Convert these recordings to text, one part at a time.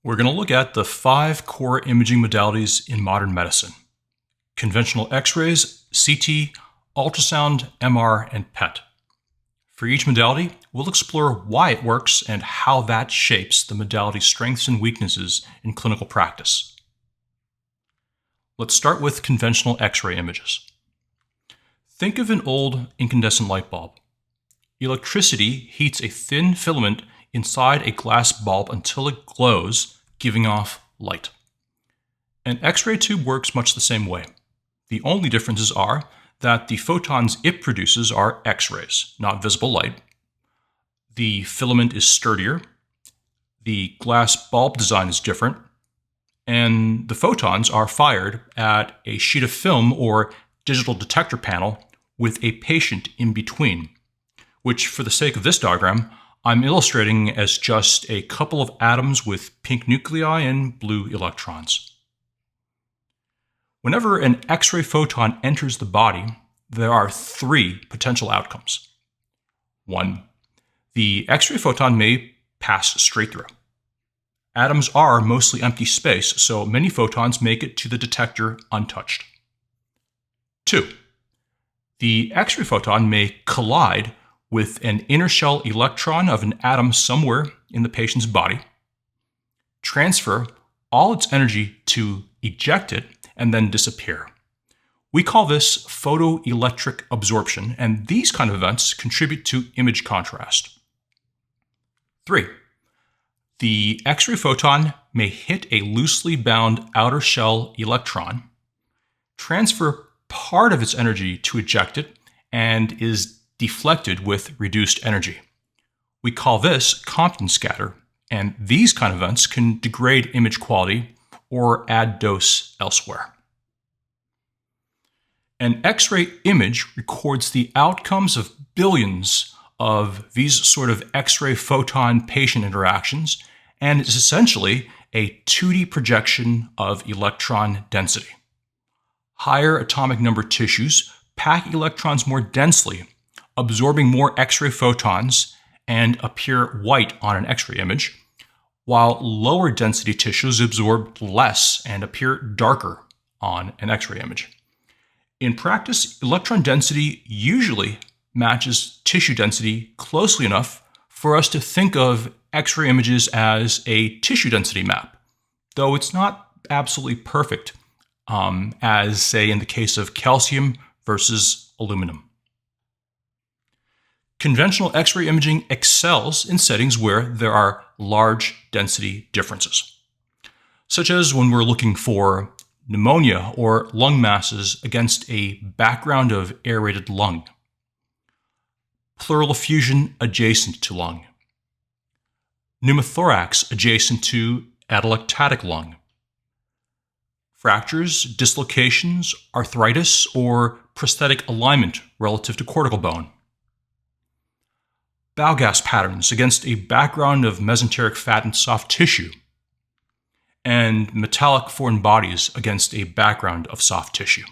We're going to look at the 5 core imaging modalities in modern medicine: conventional X-rays, CT, ultrasound, MR, and PET. For each modality, we'll explore why it works and how that shapes the modality's strengths and weaknesses in clinical practice. Let's start with conventional X-ray images. Think of an old incandescent light bulb. Electricity heats a thin filament inside a glass bulb until it glows, giving off light. An X-ray tube works much the same way. The only differences are that the photons it produces are X-rays, not visible light. The filament is sturdier, the glass bulb design is different, and the photons are fired at a sheet of film or digital detector panel with a patient in between, which, for the sake of this diagram, I'm illustrating as just a couple of atoms with pink nuclei and blue electrons. Whenever an X-ray photon enters the body, there are 3 potential outcomes. 1. The X-ray photon may pass straight through. Atoms are mostly empty space, so many photons make it to the detector untouched. 2. The X-ray photon may collide with an inner shell electron of an atom somewhere in the patient's body, transfer all its energy to eject it, and then disappear. We call this photoelectric absorption, and these kind of events contribute to image contrast. 3. The X-ray photon may hit a loosely bound outer shell electron, transfer part of its energy to eject it, and is deflected with reduced energy. We call this Compton scatter, and these kind of events can degrade image quality or add dose elsewhere. An X-ray image records the outcomes of billions of these sort of X-ray photon-patient interactions, and is essentially a 2D projection of electron density. Higher atomic number tissues pack electrons more densely, absorbing more X-ray photons and appear white on an X-ray image, while lower density tissues absorb less and appear darker on an X-ray image. In practice, electron density usually matches tissue density closely enough for us to think of X-ray images as a tissue density map, though it's not absolutely perfect, as, say, in the case of calcium versus aluminum. Conventional X-ray imaging excels in settings where there are large density differences, such as when we're looking for pneumonia or lung masses against a background of aerated lung, pleural effusion adjacent to lung, pneumothorax adjacent to atelectatic lung, fractures, dislocations, arthritis, or prosthetic alignment relative to cortical bone, bowel gas patterns against a background of mesenteric fat and soft tissue, and metallic foreign bodies against a background of soft tissue.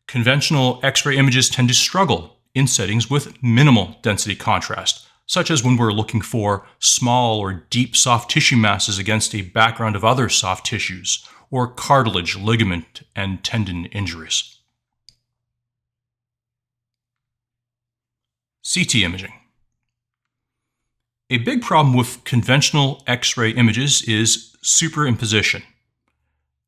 Conventional X-ray images tend to struggle in settings with minimal density contrast, such as when we're looking for small or deep soft tissue masses against a background of other soft tissues, or cartilage, ligament, and tendon injuries. CT imaging. A big problem with conventional X-ray images is superimposition.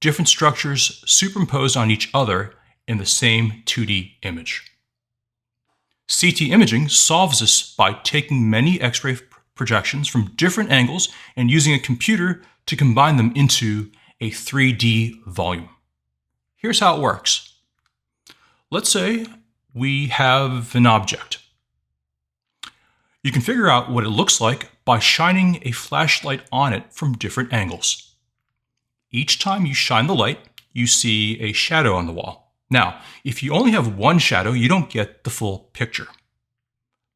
Different structures superimposed on each other in the same 2D image. CT imaging solves this by taking many X-ray projections from different angles and using a computer to combine them into a 3D volume. Here's how it works. Let's say we have an object. You can figure out what it looks like by shining a flashlight on it from different angles. Each time you shine the light, you see a shadow on the wall. Now, if you only have one shadow, you don't get the full picture.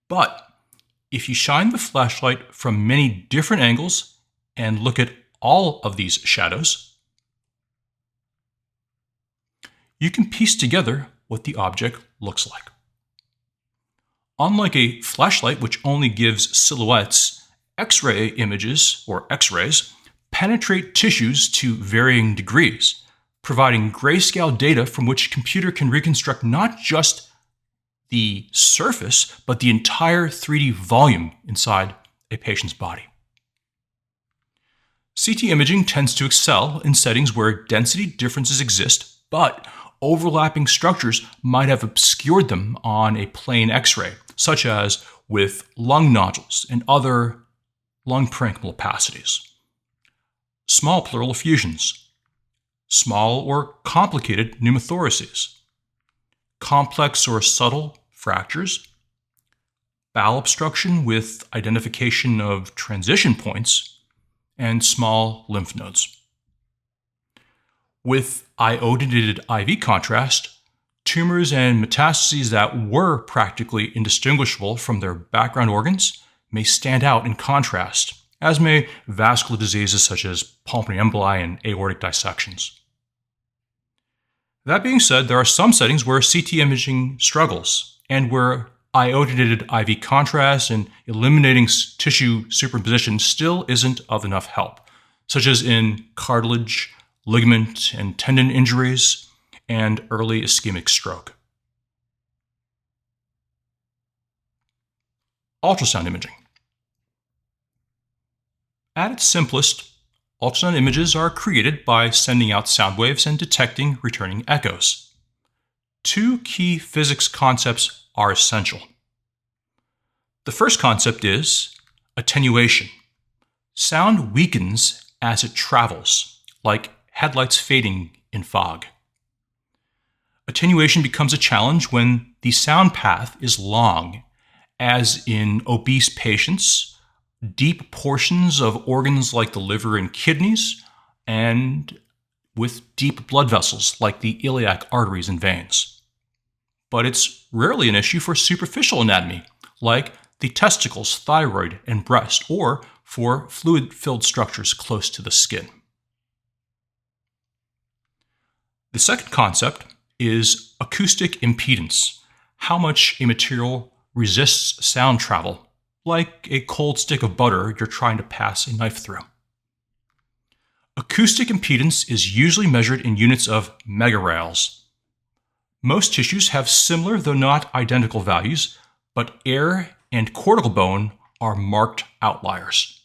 But if you shine the flashlight from many different angles and look at all of these shadows, you can piece together what the object looks like. Unlike a flashlight, which only gives silhouettes X-ray images, or X-rays, penetrate tissues to varying degrees, providing grayscale data from which a computer can reconstruct not just the surface, but the entire 3D volume inside a patient's body. CT imaging tends to excel in settings where density differences exist, but overlapping structures might have obscured them on a plain X-ray, such as with lung nodules and other lung parenchymal opacities. Small pleural effusions, small or complicated pneumothoraces, complex or subtle fractures, bowel obstruction with identification of transition points, and small lymph nodes. With iodinated IV contrast, tumors and metastases that were practically indistinguishable from their background organs may stand out in contrast, as may vascular diseases such as pulmonary emboli and aortic dissections. That being said, there are some settings where CT imaging struggles, and where iodinated IV contrast and eliminating tissue superposition still isn't of enough help, such as in cartilage, ligament and tendon injuries, and early ischemic stroke. Ultrasound imaging. At its simplest, ultrasound images are created by sending out sound waves and detecting returning echoes. Two key physics concepts are essential. The first concept is attenuation. Sound weakens as it travels, like headlights fading in fog. Attenuation becomes a challenge when the sound path is long, as in obese patients, deep portions of organs like the liver and kidneys, and with deep blood vessels like the iliac arteries and veins. But it's rarely an issue for superficial anatomy, like the testicles, thyroid, and breast, or for fluid-filled structures close to the skin. The second concept is acoustic impedance, how much a material resists sound travel, like a cold stick of butter you're trying to pass a knife through. Acoustic impedance is usually measured in units of megarales. Most tissues have similar, though not identical values, but air and cortical bone are marked outliers.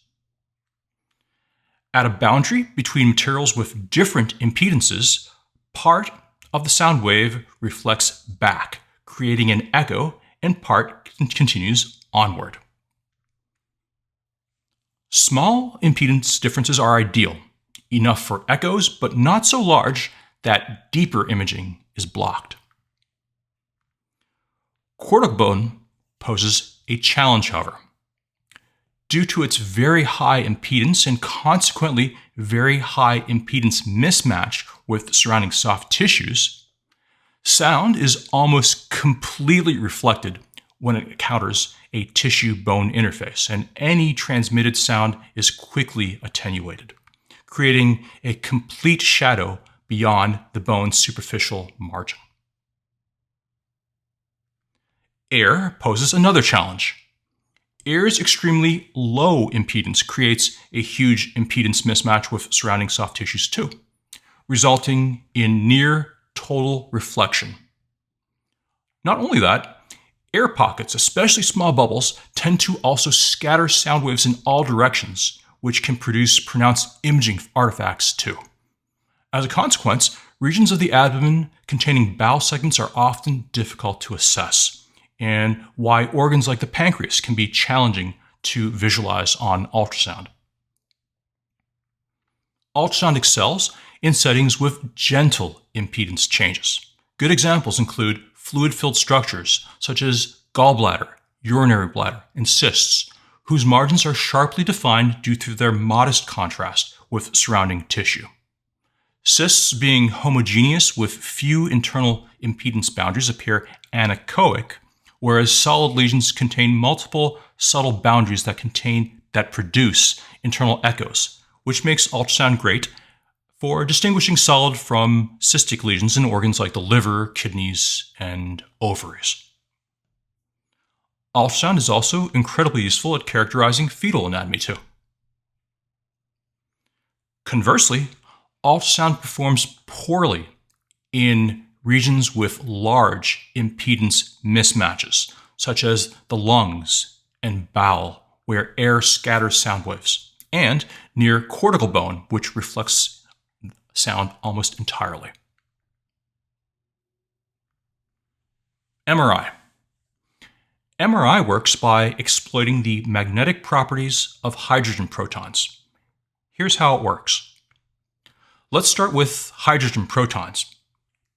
At a boundary between materials with different impedances, part of the sound wave reflects back, creating an echo, and part continues onward. Small impedance differences are ideal, enough for echoes, but not so large that deeper imaging is blocked. Cortical bone poses a challenge, however. Due to its very high impedance and consequently very high impedance mismatch with surrounding soft tissues, sound is almost completely reflected when it encounters a tissue-bone interface, and any transmitted sound is quickly attenuated, creating a complete shadow beyond the bone's superficial margin. Air poses another challenge. Air's extremely low impedance creates a huge impedance mismatch with surrounding soft tissues too, resulting in near total reflection. Not only that, air pockets, especially small bubbles, tend to also scatter sound waves in all directions, which can produce pronounced imaging artifacts too. As a consequence, regions of the abdomen containing bowel segments are often difficult to assess, and why organs like the pancreas can be challenging to visualize on ultrasound. Ultrasound excels in settings with gentle impedance changes. Good examples include fluid-filled structures such as gallbladder, urinary bladder, and cysts, whose margins are sharply defined due to their modest contrast with surrounding tissue. Cysts, being homogeneous with few internal impedance boundaries, appear anechoic, whereas solid lesions contain multiple subtle boundaries that produce internal echoes, which makes ultrasound great for distinguishing solid from cystic lesions in organs like the liver, kidneys, and ovaries. Ultrasound is also incredibly useful at characterizing fetal anatomy too. Conversely, ultrasound performs poorly in regions with large impedance mismatches, such as the lungs and bowel, where air scatters sound waves, and near cortical bone, which reflects sound almost entirely. MRI. MRI works by exploiting the magnetic properties of hydrogen protons. Here's how it works. Let's start with hydrogen protons.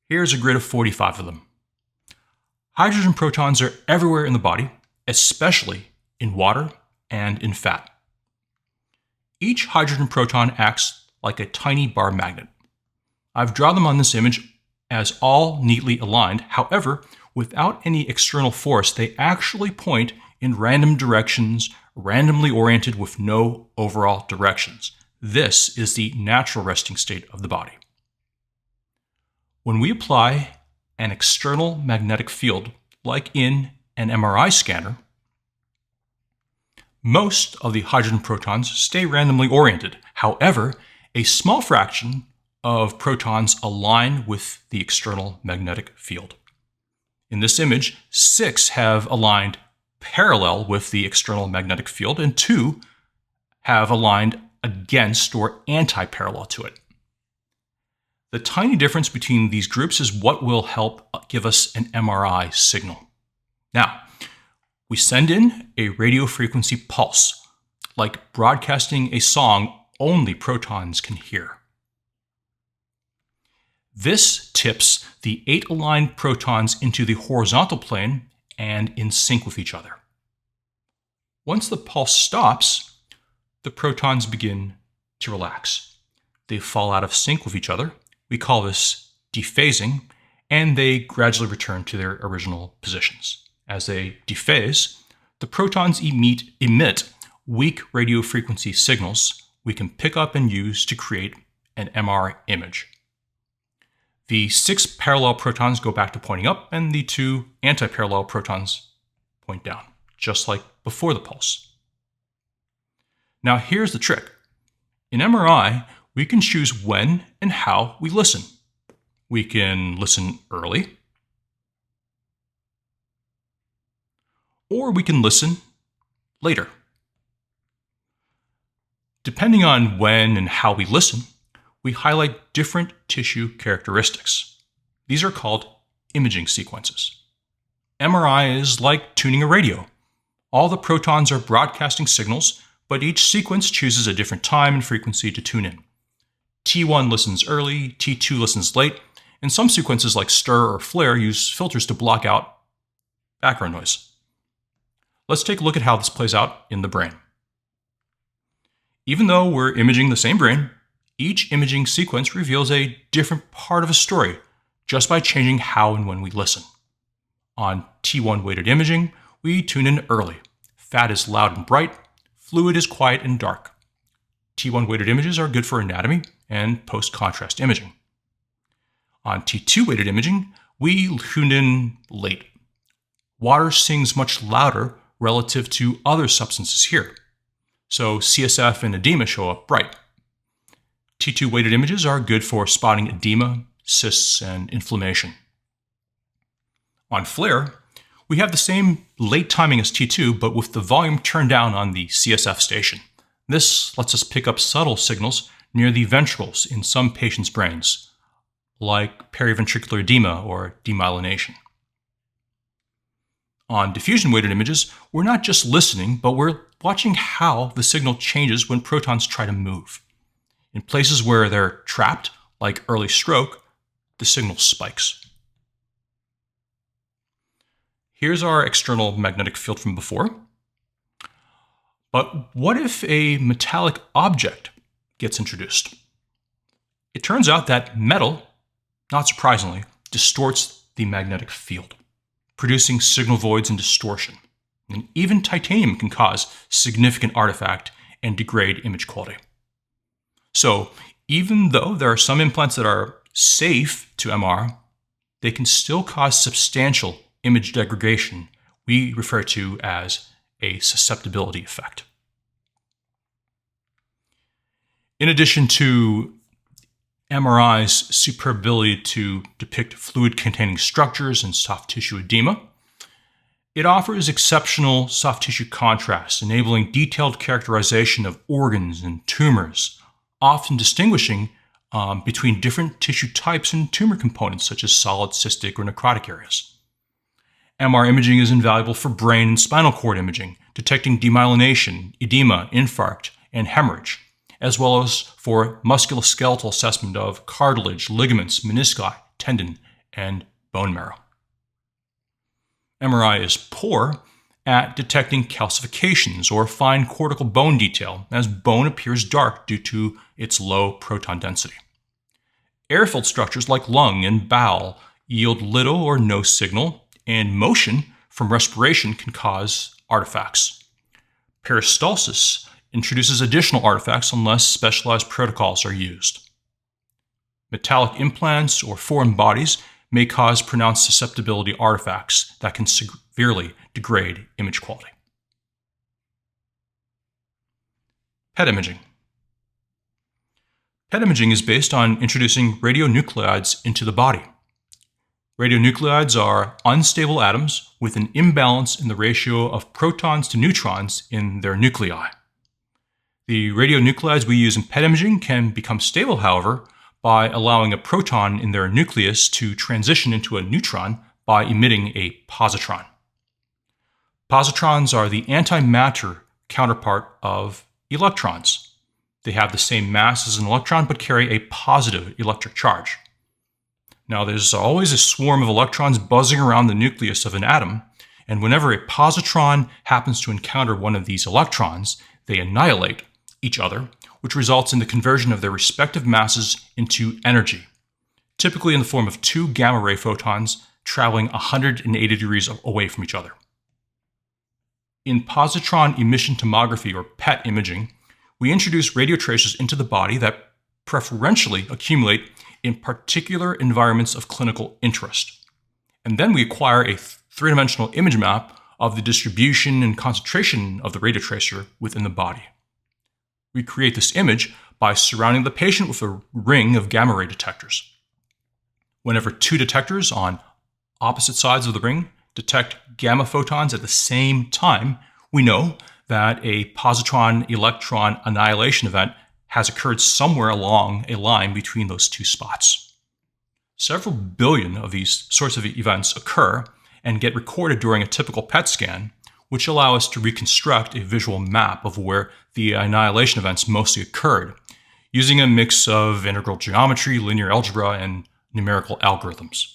Here's a grid of 45 of them. Hydrogen protons are everywhere in the body, especially in water and in fat. Each hydrogen proton acts like a tiny bar magnet. I've drawn them on this image as all neatly aligned. However, without any external force, they actually point in random directions, randomly oriented with no overall directions. This is the natural resting state of the body. When we apply an external magnetic field, like in an MRI scanner, most of the hydrogen protons stay randomly oriented. However, a small fraction of protons align with the external magnetic field. In this image, 6 have aligned parallel with the external magnetic field, and 2 have aligned against or anti-parallel to it. The tiny difference between these groups is what will help give us an MRI signal. Now, we send in a radio frequency pulse, like broadcasting a song only protons can hear. This tips the 8 aligned protons into the horizontal plane and in sync with each other. Once the pulse stops, the protons begin to relax. They fall out of sync with each other. We call this dephasing, and they gradually return to their original positions. As they dephase, the protons emit weak radio frequency signals we can pick up and use to create an MR image. The 6 parallel protons go back to pointing up, and the 2 anti-parallel protons point down, just like before the pulse. Now here's the trick. In MRI, we can choose when and how we listen. We can listen early, or we can listen later. Depending on when and how we listen, we highlight different tissue characteristics. These are called imaging sequences. MRI is like tuning a radio. All the protons are broadcasting signals, but each sequence chooses a different time and frequency to tune in. T1 listens early, T2 listens late, and some sequences like stir or flare use filters to block out background noise. Let's take a look at how this plays out in the brain. Even though we're imaging the same brain, each imaging sequence reveals a different part of a story just by changing how and when we listen. On T1 weighted imaging, we tune in early. Fat is loud and bright, fluid is quiet and dark. T1 weighted images are good for anatomy and post-contrast imaging. On T2 weighted imaging, we tune in late. Water sings much louder relative to other substances here, so CSF and edema show up bright. T2 weighted images are good for spotting edema, cysts, and inflammation. On FLAIR, we have the same late timing as T2, but with the volume turned down on the CSF station. This lets us pick up subtle signals near the ventricles in some patients' brains, like periventricular edema or demyelination. On diffusion weighted images, we're not just listening, but we're watching how the signal changes when protons try to move. In places where they're trapped, like early stroke, the signal spikes. Here's our external magnetic field from before. But what if a metallic object gets introduced? It turns out that metal, not surprisingly, distorts the magnetic field, producing signal voids and distortion. And even titanium can cause significant artifact and degrade image quality. So even though there are some implants that are safe to MR, they can still cause substantial image degradation we refer to as a susceptibility effect. In addition to MRI's superb ability to depict fluid-containing structures and soft tissue edema, it offers exceptional soft tissue contrast, enabling detailed characterization of organs and tumors, often distinguishing between different tissue types and tumor components, such as solid, cystic, or necrotic areas. MR imaging is invaluable for brain and spinal cord imaging, detecting demyelination, edema, infarct, and hemorrhage, as well as for musculoskeletal assessment of cartilage, ligaments, menisci, tendon, and bone marrow. MRI is poor at detecting calcifications or fine cortical bone detail, as bone appears dark due to its low proton density. Air-filled structures like lung and bowel yield little or no signal, and motion from respiration can cause artifacts. Peristalsis introduces additional artifacts unless specialized protocols are used. Metallic implants or foreign bodies may cause pronounced susceptibility artifacts that can severely degrade image quality. PET imaging. PET imaging is based on introducing radionuclides into the body. Radionuclides are unstable atoms with an imbalance in the ratio of protons to neutrons in their nuclei. The radionuclides we use in PET imaging can become stable, however, by allowing a proton in their nucleus to transition into a neutron by emitting a positron. Positrons are the antimatter counterpart of electrons. They have the same mass as an electron but carry a positive electric charge. Now, there's always a swarm of electrons buzzing around the nucleus of an atom, and whenever a positron happens to encounter one of these electrons, they annihilate each other, which results in the conversion of their respective masses into energy, typically in the form of two gamma-ray photons traveling 180 degrees away from each other. In positron emission tomography, or PET imaging, we introduce radio tracers into the body that preferentially accumulate in particular environments of clinical interest. And then we acquire a three-dimensional image map of the distribution and concentration of the radio tracer within the body. We create this image by surrounding the patient with a ring of gamma ray detectors. Whenever two detectors on opposite sides of the ring detect gamma photons at the same time, we know that a positron-electron annihilation event has occurred somewhere along a line between those two spots. Several billion of these sorts of events occur and get recorded during a typical PET scan, which allow us to reconstruct a visual map of where the annihilation events mostly occurred, using a mix of integral geometry, linear algebra, and numerical algorithms.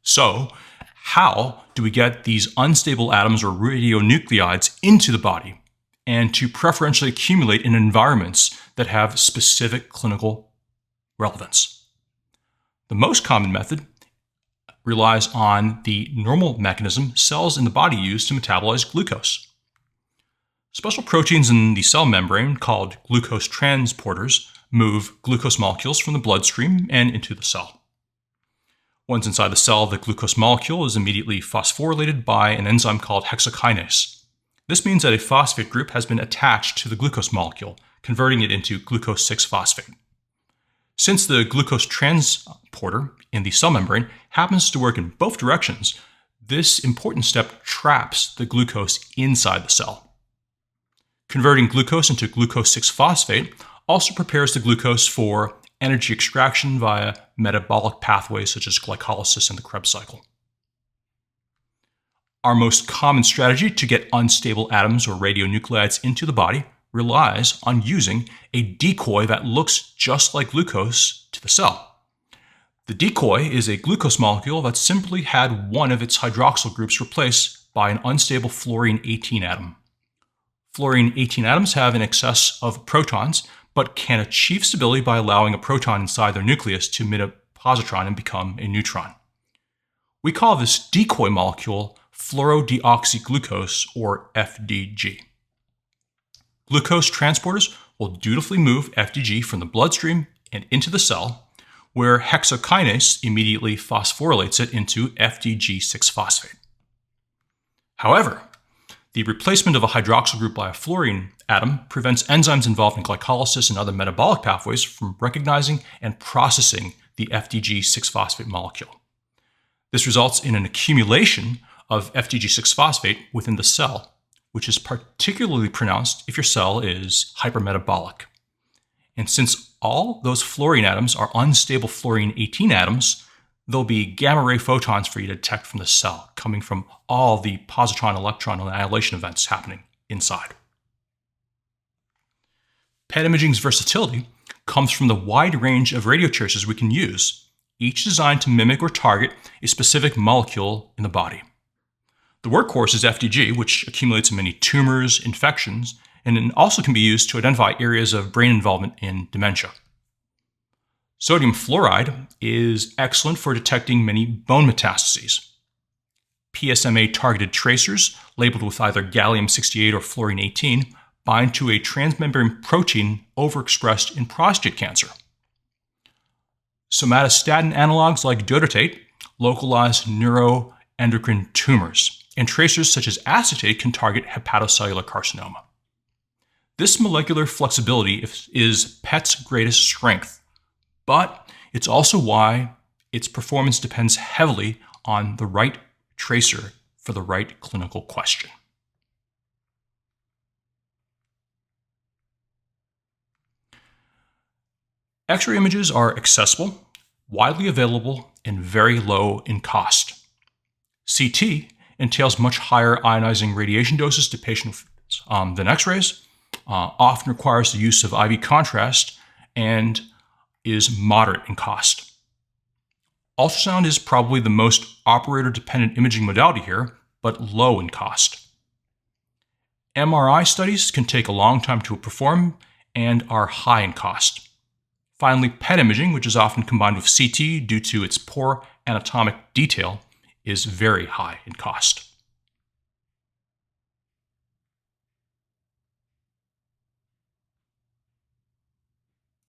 So, how do we get these unstable atoms or radionuclides into the body and to preferentially accumulate in environments that have specific clinical relevance? The most common method relies on the normal mechanism cells in the body use to metabolize glucose. Special proteins in the cell membrane, called glucose transporters, move glucose molecules from the bloodstream and into the cell. Once inside the cell, the glucose molecule is immediately phosphorylated by an enzyme called hexokinase. This means that a phosphate group has been attached to the glucose molecule, converting it into glucose 6-phosphate. Since the glucose transporter in the cell membrane happens to work in both directions, this important step traps the glucose inside the cell. Converting glucose into glucose 6-phosphate also prepares the glucose for energy extraction via metabolic pathways such as glycolysis and the Krebs cycle. Our most common strategy to get unstable atoms or radionuclides into the body relies on using a decoy that looks just like glucose to the cell. The decoy is a glucose molecule that simply had one of its hydroxyl groups replaced by an unstable fluorine-18 atom. Fluorine-18 atoms have an excess of protons, but can achieve stability by allowing a proton inside their nucleus to emit a positron and become a neutron. We call this decoy molecule fluorodeoxyglucose, or FDG. Glucose transporters will dutifully move FDG from the bloodstream and into the cell, where hexokinase immediately phosphorylates it into FDG 6-phosphate. However, the replacement of a hydroxyl group by a fluorine atom prevents enzymes involved in glycolysis and other metabolic pathways from recognizing and processing the FDG6-phosphate molecule. This results in an accumulation of FDG6-phosphate within the cell, which is particularly pronounced if your cell is hypermetabolic. And since all those fluorine atoms are unstable fluorine 18 atoms, there'll be gamma ray photons for you to detect from the cell, coming from all the positron-electron annihilation events happening inside. PET imaging's versatility comes from the wide range of radiotracers we can use, each designed to mimic or target a specific molecule in the body. The workhorse is FDG, which accumulates in many tumors, infections, and it also can be used to identify areas of brain involvement in dementia. Sodium fluoride is excellent for detecting many bone metastases. PSMA-targeted tracers, labeled with either gallium-68 or fluorine-18, bind to a transmembrane protein overexpressed in prostate cancer. Somatostatin analogs like dotatate localize neuroendocrine tumors, and tracers such as acetate can target hepatocellular carcinoma. This molecular flexibility is PET's greatest strength, but it's also why its performance depends heavily on the right tracer for the right clinical question. X-ray images are accessible, widely available, and very low in cost. CT entails much higher ionizing radiation doses to patients than X-rays, often requires the use of IV contrast, and is moderate in cost. Ultrasound is probably the most operator-dependent imaging modality here, but low in cost. MRI studies can take a long time to perform and are high in cost. Finally, PET imaging, which is often combined with CT due to its poor anatomic detail, is very high in cost.